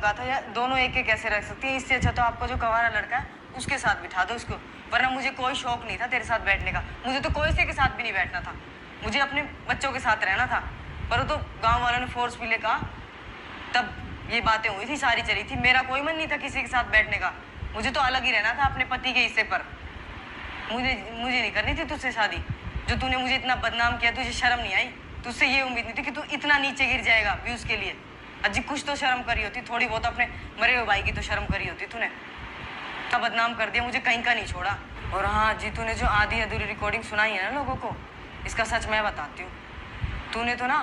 कहा था यार दोनों एक एक कैसे रख सकती है, इससे अच्छा तो आपको जो कवारा लड़का है उसके साथ बिठा दो उसको, वरना मुझे कोई शौक नहीं था तेरे साथ बैठने का, मुझे तो कोई से के साथ भी नहीं बैठना था, मुझे अपने बच्चों के साथ रहना था। पर वो तो गाँव वालों ने फोर्स भी ले कहा, तब ये बातें हुई थी, सारी चली थी। मेरा कोई मन नहीं था किसी के साथ बैठने का, मुझे तो अलग ही रहना था अपने पति के हिस्से पर। मुझे नहीं करनी थी तुझसे शादी। जो तूने मुझे इतना बदनाम किया, तुझे शर्म नहीं आई? तुझसे ये उम्मीद नहीं थी कि तू इतना नीचे गिर जाएगा व्यूज के लिए। अजी कुछ तो शर्म करी होती, थोड़ी बहुत अपने मरे हुए भाई की तो शर्म करी होती तूने। इतना बदनाम कर दिया, मुझे कहीं का नहीं छोड़ा। और हाँ जी, तूने जो आधी अधूरी रिकॉर्डिंग सुनाई है ना लोगों को, इसका सच मैं बताती हूँ। तूने तो ना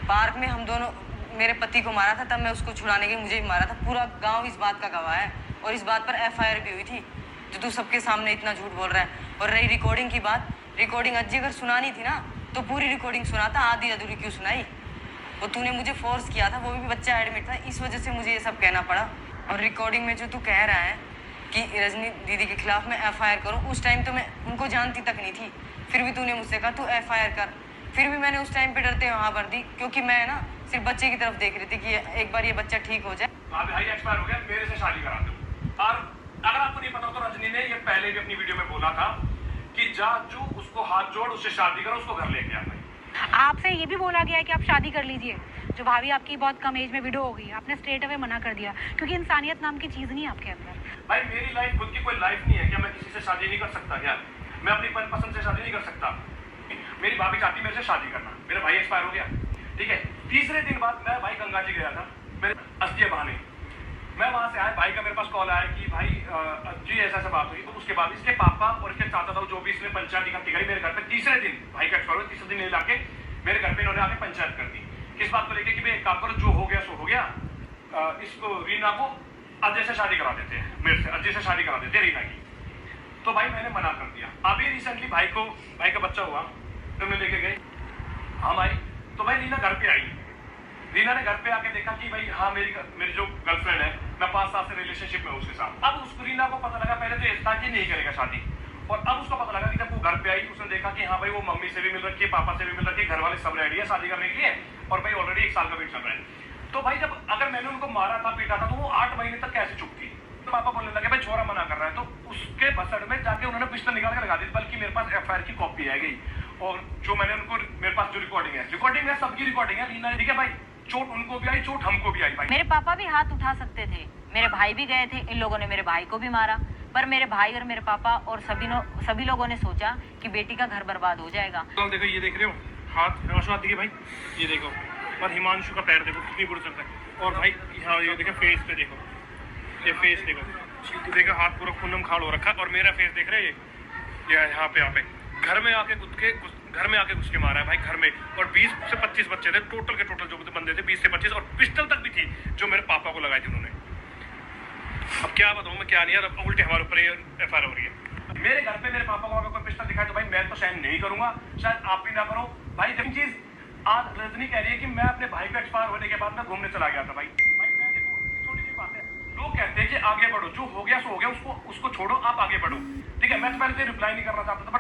पार्क में हम दोनों, मेरे पति को मारा था, तब मैं उसको छुड़ाने गई, मुझे भी मारा था। पूरा गांव इस बात का गवाह है और इस बात पर एफआईआर भी हुई थी, जो तू सबके सामने इतना झूठ बोल रहा है। और रही रिकॉर्डिंग की बात, रिकॉर्डिंग अज्जी अगर सुनानी थी ना तो पूरी रिकॉर्डिंग सुनाता, आधी अधूरी क्यों सुनाई? वो तूने मुझे फोर्स किया था, वो भी बच्चा एडमिट था, इस वजह से मुझे ये सब कहना पड़ा। और रिकॉर्डिंग में जो तू कह रहा है कि रजनी दीदी के खिलाफ मैं एफआईआर करूं, उस टाइम तो मैं उनको जानती तक नहीं थी, फिर भी तूने मुझसे कहा तू एफआईआर कर। फिर भी मैंने उस टाइम पे डरते वहाँ भर दी, क्योंकि मैं ना सिर्फ बच्चे की तरफ देख रही थी कि एक बार ये बच्चा ठीक हो जाए। भाई एक्सपायर हो गया, मेरे से शादी करा दो। और अगर आपको नहीं पता तो रजनी ने ये पहले भी अपनी वीडियो में बोला था कि जा चू उसको हाथ जोड़, उससे शादी करो, उसको घर लेके आ। आपसे ये भी बोला गया है कि आप शादी कर लीजिए। जो भाभी आपकी बहुत कम एज में विडो हो गई, आपने स्ट्रेट अवे मना कर दिया, क्योंकि इंसानियत नाम की चीज नहीं है आपके अंदर। भाई मेरी लाइफ खुद की कोई लाइफ नहीं है, क्या मैं किसी से शादी नहीं कर सकता? क्या मैं अपनी मनपसंद से शादी नहीं कर सकता? मेरी भाभी चाहती मेरे से शादी करना, मेरा भाई एक्सपायर हो गया, ठीक है। तीसरे दिन बाद मैं भाई गंगा जी गया था मेरे अस्थियां बहाने, मैं वहां से आया, भाई का मेरे पास कॉल आया कि भाई जी ऐसा ऐसा बात हुई। तो उसके बाद इसके पापा और इसके चाचा था, जो भी इसने पंचायत इकट्ठी करी मेरे घर पे। तीसरे दिन भाई का एक्सपायर हुआ, तीसरे दिन लाके मेरे घर पे इन्होंने आके पंचायत कर दी, किस बात को लेके कि भाई एक काम करो, जो हो गया सो हो गया, इसको रीना को अजय से शादी करा देते हैं, मेरे से अजय से शादी करा देते हैं रीना की। तो भाई मैंने मना कर दिया। अभी रिसेंटली भाई का बच्चा हुआ तो मैं लेके गए, हम आई तो भाई रीना घर पे आई। रीना ने घर पे आके देखा कि भाई हाँ मेरी जो गर्लफ्रेंड है, मैं 5 साल से रिलेशनशिप में हूँ उसके साथ। अब उस रीना को पता लगा, पहले तो ये था कि नहीं करेगा शादी, और अब उसको पता लगा कि जब वो घर पे आई, उसने देखा कि हाँ भाई वो मम्मी से भी मिल रखी है, पापा से भी मिल रखी है, घर वाले सब रेडी है शादी करने के लिए, और भाई ऑलरेडी 1 साल का वेट चल रहा है। तो भाई जब अगर मैंने उनको मारा था, पीटा था, तो वो 8 महीने तक कैसे चुप थी? तो पापा बोलने लगे भाई छोरा मना कर रहा है, तो उसके भसड़ में जाके उन्होंने पिस्टल निकाल के लगा दी। बल्कि मेरे पास एफआईआर की कॉपी है गई, और जो मैंने उनको, मेरे पास जो रिकॉर्डिंग है सबकी रिकॉर्डिंग है। रीना ठीक है भाई, चोट उनको भी आई, चोट हमको भी आई भाई। मेरे पापा भी हाथ उठा सकते थे, मेरे भाई भी गए थे, इन लोगों ने मेरे भाई को भी मारा, पर मेरे भाई और मेरे पापा और सभी लोगों ने सोचा कि बेटी का घर बर्बाद हो जाएगा। तो देखो ये देख रहे हो हाथ, हिमांशु देखिए भाई, ये देखो, और हिमांशु का पैर देखो कितनी बुरी तरह है। और भाई यहाँ ये देखो फेस पे देखो, ये फेस देखो हाथ पूरा खूनम खाल हो रखा है। और मेरा फेस देख रहे हैं, ये यहाँ पे घर में आके घुस के मारा है भाई, घर में। और 20 से 25 बच्चे थे टोटल के टोटल, जो बंदे थे 20 से 25, और पिस्टल तक भी थी जो मेरे पापा को लगाई थी उन्होंने। अब क्या बताऊं मैं, क्या नहीं यार, अब उल्टे हमारे ऊपर एफआईआर हो रही है। मेरे घर पे मेरे पापा को अगर कोई पिस्टल दिखाए तो भाई मैं तो सहन नहीं करूंगा, शायद आप भी ना करो भाई। जब चीज आज रजनी कह रही है कि मैं अपने भाई को एक्सपायर होने के बाद मैं घूमने चला गया था भाई मैं देखो छोटी सी बात है। लोग कहते हैं कि आगे बढ़ो, जो हो गया सो हो गया, उसको छोड़ो, आप आगे बढ़ो, ठीक है। मैं तो पहले से रिप्लाई नहीं करना चाहता था।